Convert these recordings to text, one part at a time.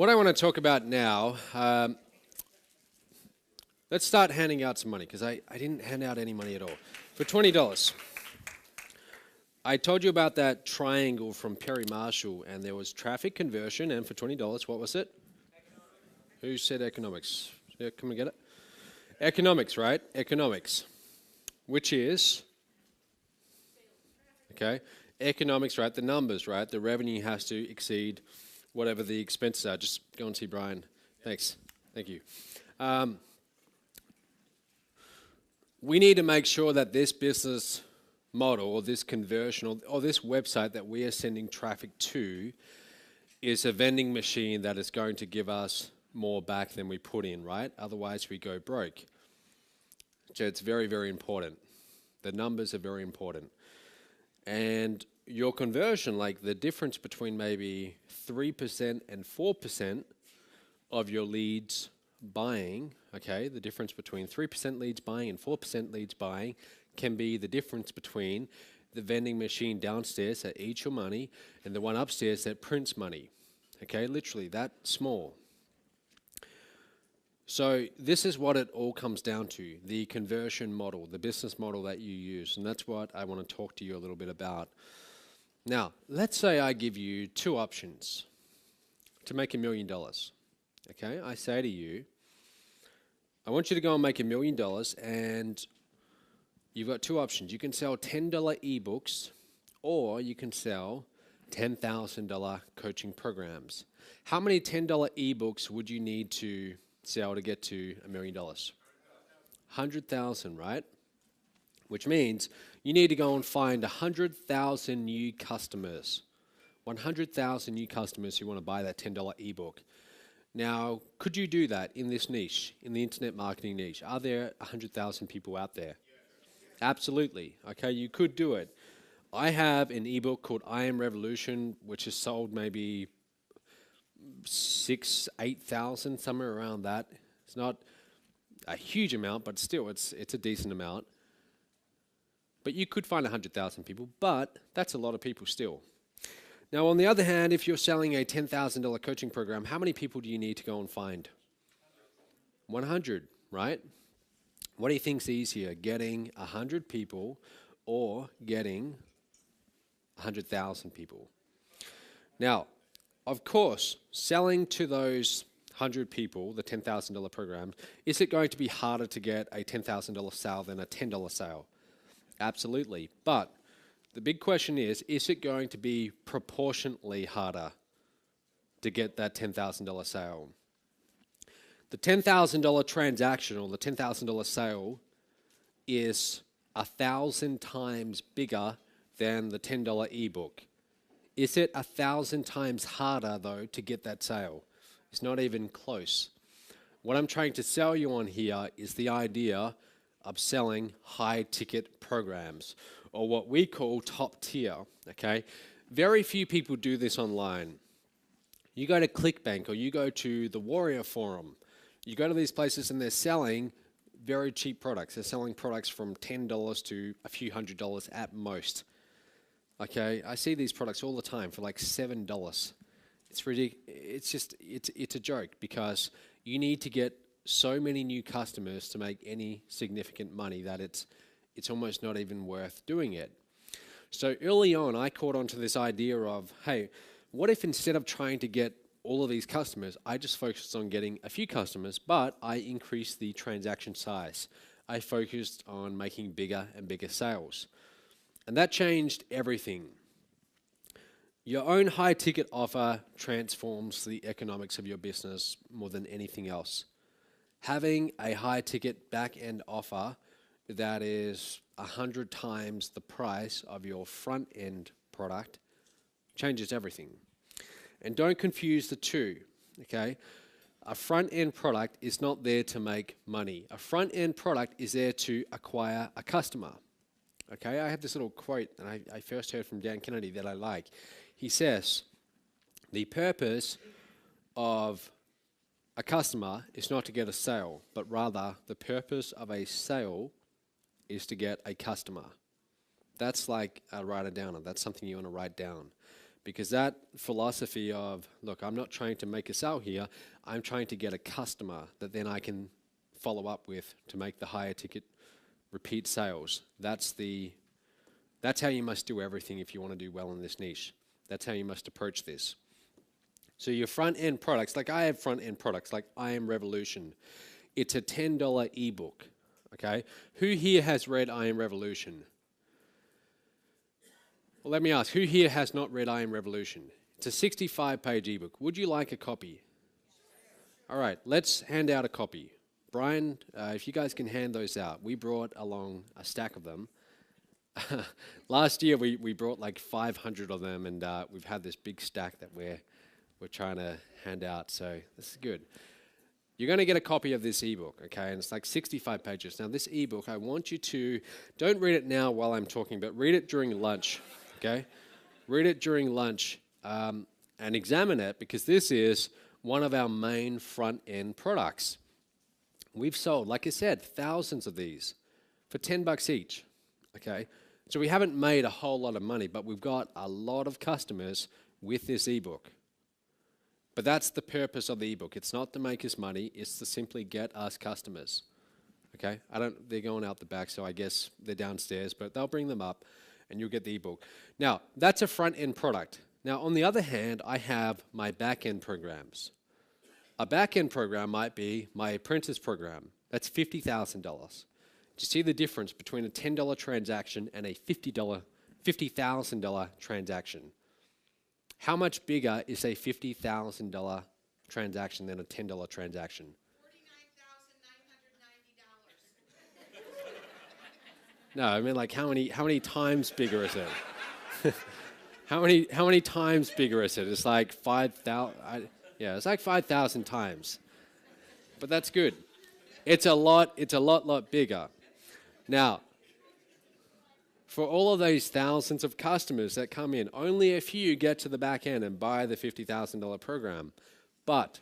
what I want to talk about now, let's start handing out some money, because I didn't hand out any money at all. For $20, I told you about that triangle from Perry Marshall, and there was traffic conversion, and for $20, what was it? Economics. Who said economics? Yeah, come and get it. Economics, right? Economics, which is, okay, economics, right? The numbers, right? The revenue has to exceed whatever the expenses are. Just go and see Brian. Thanks. Thank you. We need to make sure that this business model or this conversion or this website that we are sending traffic to is a vending machine that is going to give us more back than we put in, right? Otherwise we go broke. So it's very, very important. The numbers are very important. And your conversion, like the difference between maybe 3% and 4% of your leads buying, okay, the difference between 3% leads buying and 4% leads buying can be the difference between the vending machine downstairs that eats your money and the one upstairs that prints money. Okay, literally that small. So this is what it all comes down to, the conversion model, the business model that you use, and that's what I want to talk to you a little bit about. Now, let's say I give you two options to make $1 million. Okay, I say to you, I want you to go and make $1 million, and you've got two options. You can sell $10 ebooks, or you can sell $10,000 coaching programs. How many $10 ebooks would you need to sell to get to $1 million? 100,000, right? Which means you need to go and find 100,000 new customers. 100,000 new customers who want to buy that $10 ebook. Now, could you do that in this niche, in the internet marketing niche? Are there 100,000 people out there? Absolutely. Okay, you could do it. I have an ebook called I Am Revolution, which has sold maybe 8,000, somewhere around that. It's not a huge amount, but still, it's a decent amount. But you could find 100,000 people, but that's a lot of people still. Now, on the other hand, if you're selling a $10,000 coaching program, how many people do you need to go and find? 100, right? What do you think's easier, getting 100 people or getting 100,000 people? Now, of course, selling to those 100 people, the $10,000 program, is it going to be harder to get a $10,000 sale than a $10 sale? Absolutely. But the big question is it going to be proportionately harder to get that $10,000 sale? The $10,000 transaction or the $10,000 sale is 1,000 times bigger than the $10 ebook. Is it 1,000 times harder, though, to get that sale? It's not even close. What I'm trying to sell you on here is the idea of selling high-ticket programs, or what we call top tier, okay? Very few people do this online. You go to ClickBank or you go to the Warrior Forum, you go to these places and they're selling very cheap products. They're selling products from $10 to a few $100 at most. Okay, I see these products all the time for like $7. It's ridiculous. It's a joke, because you need to get so many new customers to make any significant money that it's almost not even worth doing it. So early on, I caught on to this idea of, hey, what if instead of trying to get all of these customers, I just focused on getting a few customers, but I increased the transaction size. I focused on making bigger and bigger sales. And that changed everything. Your own high-ticket offer transforms the economics of your business more than anything else. Having a high-ticket back-end offer that is 100 times the price of your front-end product changes everything. And don't confuse the two, okay? A front-end product is not there to make money. A front-end product is there to acquire a customer. Okay, I have this little quote that I first heard from Dan Kennedy that I like. He says, the purpose of a customer is not to get a sale, but rather the purpose of a sale is to get a customer. That's like a write it down. That's something you want to write down. Because that philosophy of, look, I'm not trying to make a sale here, I'm trying to get a customer that then I can follow up with to make the higher ticket repeat sales. That's how you must do everything if you want to do well in this niche. That's how you must approach this. So your front-end products, like I have front-end products, like I Am Revolution. It's a $10 ebook, okay? Who here has read I Am Revolution? Well, let me ask, who here has not read I Am Revolution? It's a 65-page ebook. Would you like a copy? All right, let's hand out a copy. Brian, if you guys can hand those out. We brought along a stack of them. Last year we brought like 500 of them, and we've had this big stack that we're trying to hand out, so this is good. You're going to get a copy of this ebook, okay, and it's like 65 pages. Now this ebook, I want you to, don't read it now while I'm talking, but read it during lunch, okay? Read it during lunch and examine it, because this is one of our main front-end products. We've sold, like I said, thousands of these for $10 each, okay? So we haven't made a whole lot of money, but we've got a lot of customers with this ebook. But that's the purpose of the ebook. It's not to make us money, it's to simply get us customers, okay? They're going out the back, so I guess they're downstairs, but they'll bring them up and you'll get the ebook. Now, that's a front-end product. Now, on the other hand, I have my back-end programs. A back-end program might be my apprentice program. That's $50,000. Do you see the difference between a $10 transaction and a $50,000 transaction? How much bigger is a $50,000 transaction than a $10 transaction? $49,990. No, I mean, like how many times bigger is it? how many times bigger is it? It's like 5,000. Yeah, it's like 5,000 times. But that's good. It's a lot bigger. Now, for all of those thousands of customers that come in, only a few get to the back end and buy the $50,000 program. But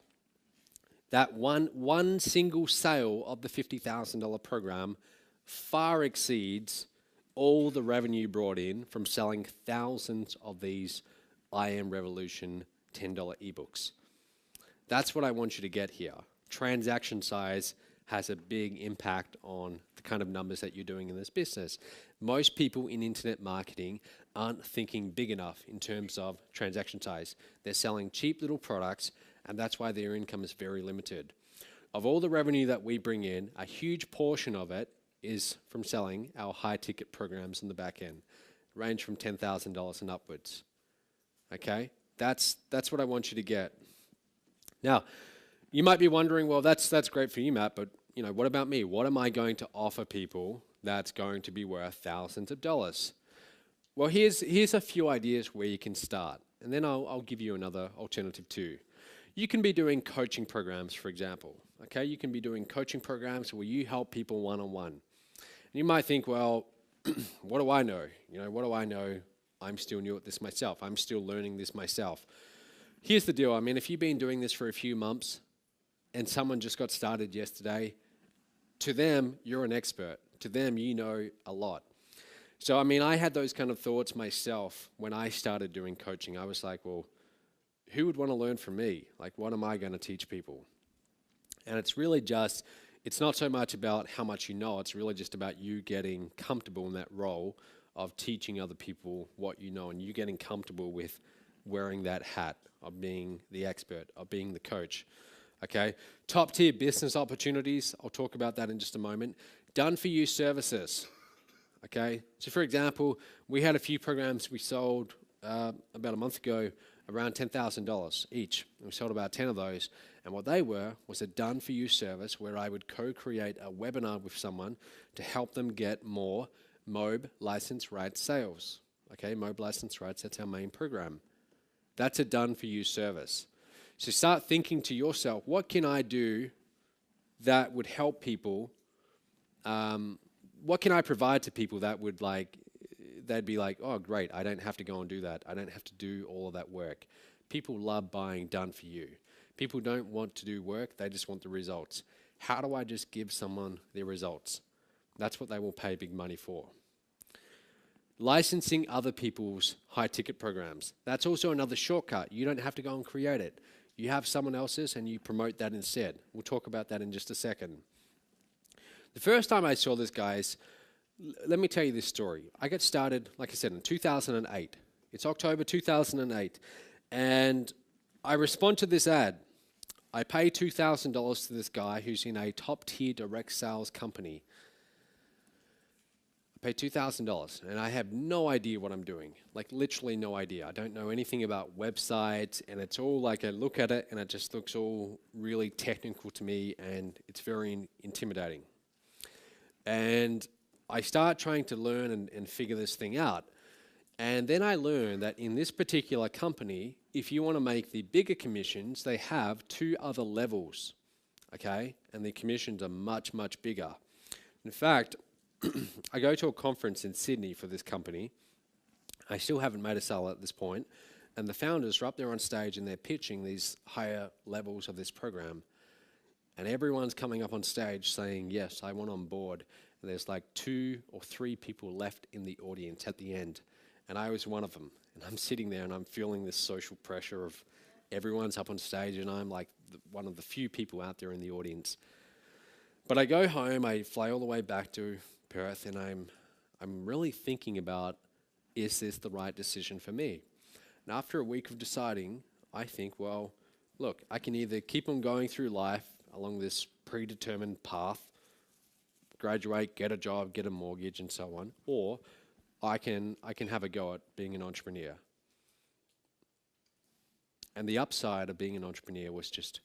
that one single sale of the $50,000 program far exceeds all the revenue brought in from selling thousands of these I Am Revolution $10 ebooks. That's what I want you to get here. Transaction size has a big impact on the kind of numbers that you're doing in this business. Most people in internet marketing aren't thinking big enough in terms of transaction size. They're selling cheap little products, and that's why their income is very limited. Of all the revenue that we bring in, a huge portion of it is from selling our high-ticket programs in the back end, range from $10,000 and upwards. Okay? That's what I want you to get. Now, you might be wondering, well, that's great for you, Matt, but what about me? What am I going to offer people that's going to be worth thousands of dollars? Well, here's a few ideas where you can start, and then I'll give you another alternative too. You can be doing coaching programs, for example. Okay, you can be doing coaching programs where you help people one-on-one. And you might think, well, what do I know? What do I know? I'm still new at this myself. I'm still learning this myself. Here's the deal. I mean, if you've been doing this for a few months and someone just got started yesterday, to them, you're an expert. To them, you know a lot. So, I mean, I had those kind of thoughts myself when I started doing coaching. I was like, well, who would want to learn from me? Like, what am I going to teach people? And it's really just, it's not so much about how much you know, it's really just about you getting comfortable in that role of teaching other people what you know, and you getting comfortable with wearing that hat of being the expert, of being the coach. Okay, top tier business opportunities. I'll talk about that in just a moment. Done for you services. Okay, so for example, we had a few programs we sold about a month ago, around $10,000 each. We sold about 10 of those, and what they were was a done for you service where I would co-create a webinar with someone to help them get more MOB license rights sales. Okay, MOB license rights, that's our main program. That's a done for you service. So start thinking to yourself, what can I do that would help people? What can I provide to people that would they'd be like, oh, great, I don't have to go and do that. I don't have to do all of that work. People love buying done for you. People don't want to do work, they just want the results. How do I just give someone their results? That's what they will pay big money for. Licensing other people's high-ticket programs. That's also another shortcut. You don't have to go and create it. You have someone else's and you promote that instead. We'll talk about that in just a second. The first time I saw this, guys, let me tell you this story. I got started, like I said, in 2008. It's October 2008. And I respond to this ad. I pay $2,000 to this guy who's in a top-tier direct sales company. I pay $2,000, and I have no idea what I'm doing. Like, literally no idea. I don't know anything about websites, and it's all like I look at it, and it just looks all really technical to me, and it's very intimidating. And I start trying to learn and figure this thing out. And then I learned that in this particular company, if you want to make the bigger commissions, they have 2 other levels, okay? And the commissions are much, much bigger. In fact, I go to a conference in Sydney for this company. I still haven't made a sale at this point. And the founders are up there on stage and they're pitching these higher levels of this program. And everyone's coming up on stage saying, yes, I want on board. And there's like 2 or 3 people left in the audience at the end. And I was one of them. And I'm sitting there and I'm feeling this social pressure of everyone's up on stage and I'm like one of the few people out there in the audience. But I go home, I fly all the way back to Perth, and I'm really thinking about, is this the right decision for me? And after a week of deciding, I think, well, look, I can either keep on going through life along this predetermined path, graduate, get a job, get a mortgage, and so on, or I can have a go at being an entrepreneur. And the upside of being an entrepreneur was just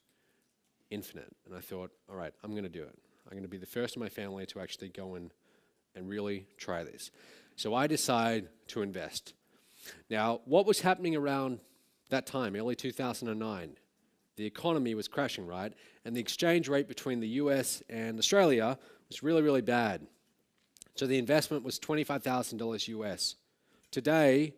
infinite. And I thought, all right, I'm going to do it. I'm going to be the first in my family to actually go and really try this. So I decide to invest. Now, what was happening around that time, early 2009? The economy was crashing, right? And the exchange rate between the US and Australia was really, really bad. So the investment was $25,000 US. Today,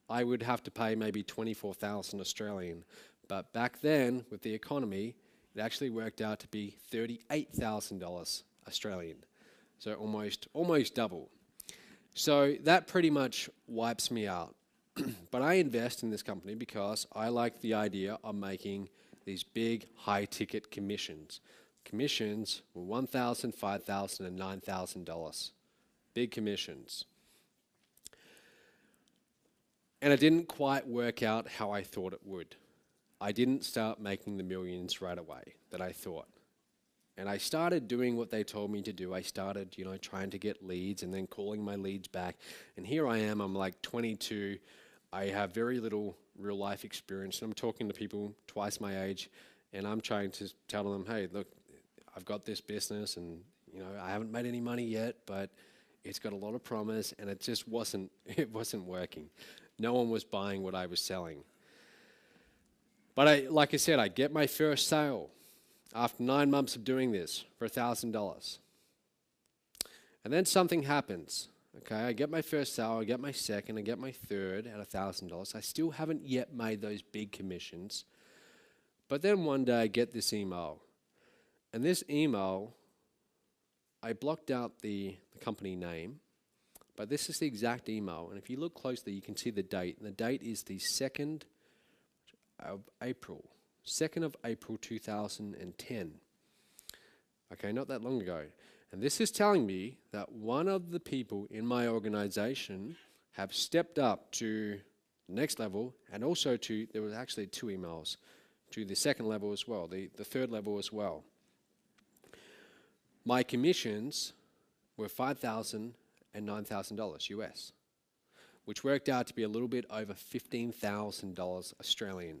I would have to pay maybe 24,000 Australian. But back then, with the economy, it actually worked out to be $38,000 Australian. So almost double. So that pretty much wipes me out. But I invest in this company because I like the idea of making these big high-ticket commissions. Commissions were $1,000, $5,000, and $9,000. Big commissions. And it didn't quite work out how I thought it would. I didn't start making the millions right away that I thought. And I started doing what they told me to do. I started, trying to get leads and then calling my leads back. And here I am, I'm like 22. I have very little real life experience. And I'm talking to people twice my age. And I'm trying to tell them, hey, look, I've got this business and, I haven't made any money yet, but it's got a lot of promise. And it just wasn't working. No one was buying what I was selling. But like I said, I get my first sale after 9 months of doing this for $1,000. And then something happens. Okay, I get my first sale, I get my second, I get my third at $1,000. I still haven't yet made those big commissions. But then one day I get this email. And this email, I blocked out the company name, but this is the exact email. And if you look closely, you can see the date. And the date is the 2nd of April. 2nd of April 2010. Okay, not that long ago. And this is telling me that one of the people in my organization have stepped up to the next level, and also there was actually 2 emails, to the second level as well, the third level as well. My commissions were $5,000 and $9,000 US, which worked out to be a little bit over $15,000 Australian.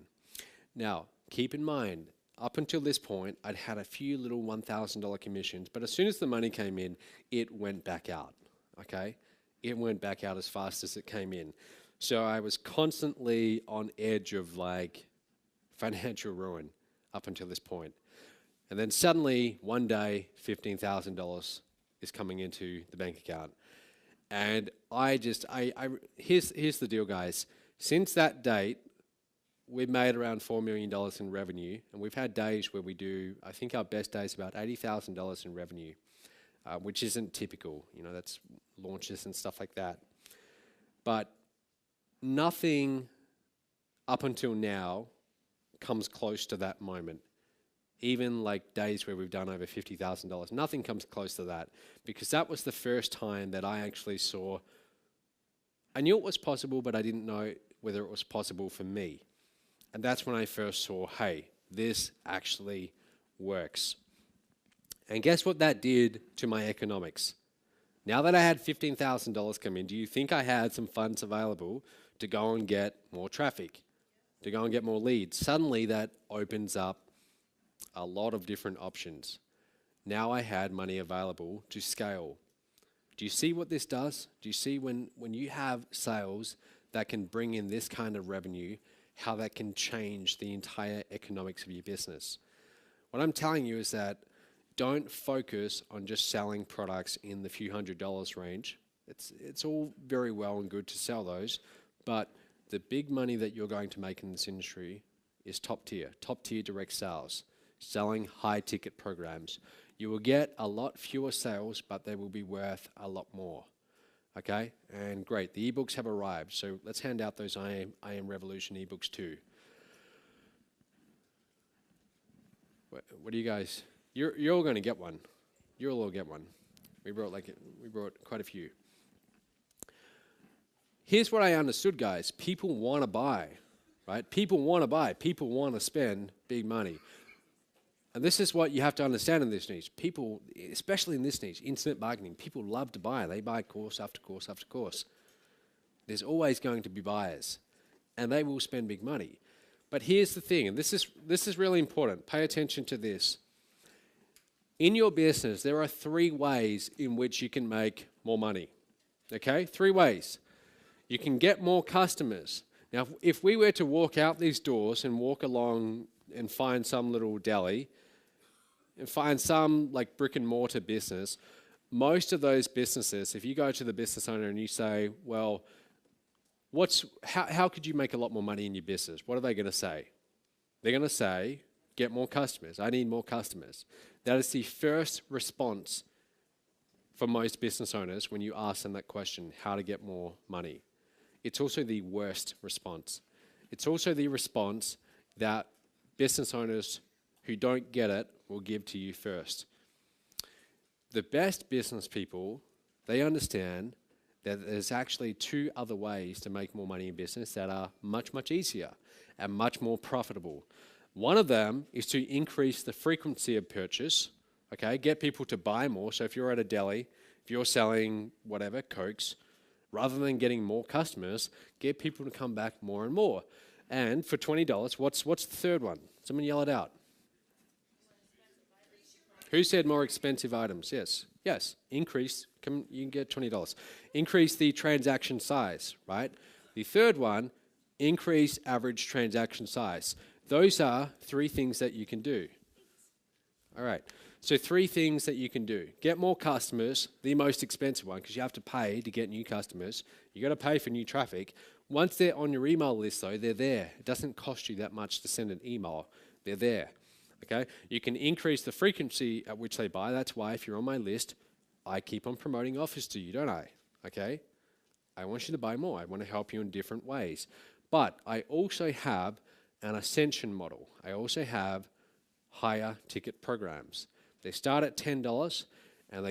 Now, keep in mind, up until this point, I'd had a few little $1,000 commissions, but as soon as the money came in, it went back out, okay? It went back out as fast as it came in. So I was constantly on edge of like financial ruin up until this point. And then suddenly, one day, $15,000 is coming into the bank account. And here's the deal, guys. Since that date, we've made around $4 million in revenue, and we've had days where we do, I think our best day is about $80,000 in revenue, which isn't typical. That's launches and stuff like that. But nothing up until now comes close to that moment. Even like days where we've done over $50,000, nothing comes close to that, because that was the first time that I actually saw, I knew it was possible, but I didn't know whether it was possible for me. And that's when I first saw, hey, this actually works. And guess what that did to my economics? Now that I had $15,000 come in, do you think I had some funds available to go and get more traffic, to go and get more leads? Suddenly that opens up a lot of different options. Now I had money available to scale. Do you see what this does? Do you see when you have sales that can bring in this kind of revenue, how that can change the entire economics of your business? What I'm telling you is that don't focus on just selling products in the few $100s range. It's all very well and good to sell those, but the big money that you're going to make in this industry is top tier direct sales, selling high ticket programs. You will get a lot fewer sales, but they will be worth a lot more. Okay, and great, the ebooks have arrived, so let's hand out those I Am Revolution ebooks too. What do you guys? You're all going to get one. You'll all get one. We brought quite a few. Here's what I understood, guys. People want to buy, right? People want to buy. People want to spend big money. And this is what you have to understand in this niche. People, especially in this niche, internet marketing, people love to buy. They buy course after course after course. There's always going to be buyers, and they will spend big money. But here's the thing, and this is really important. Pay attention to this. In your business, there are 3 ways in which you can make more money. Okay? 3 ways. You can get more customers. Now, if we were to walk out these doors and walk along and find some little deli and find some like brick and mortar business, most of those businesses, if you go to the business owner and you say, well, how could you make a lot more money in your business? What are they going to say? They're going to say, get more customers. I need more customers. That is the first response for most business owners when you ask them that question, how to get more money. It's also the worst response. It's also the response that business owners who don't get it will give to you first. The best business people, they understand that there's actually 2 other ways to make more money in business that are much, much easier and much more profitable. One of them is to increase the frequency of purchase, okay? Get people to buy more. So if you're at a deli, if you're selling whatever, Cokes, rather than getting more customers, get people to come back more and more. And for $20, what's the third one? Someone yell it out. Who said more expensive items? Yes. Yes. Increase. You can get $20. Increase the transaction size, right? The third one, increase average transaction size. Those are 3 things that you can do. All right. So 3 things that you can do. Get more customers, the most expensive one, because you have to pay to get new customers. You got to pay for new traffic. Once they're on your email list, though, they're there. It doesn't cost you that much to send an email. They're there. Okay? You can increase the frequency at which they buy. That's why if you're on my list, I keep on promoting offers to you, don't I? Okay? I want you to buy more. I want to help you in different ways. But I also have an ascension model. I also have higher ticket programs. They start at $10 and they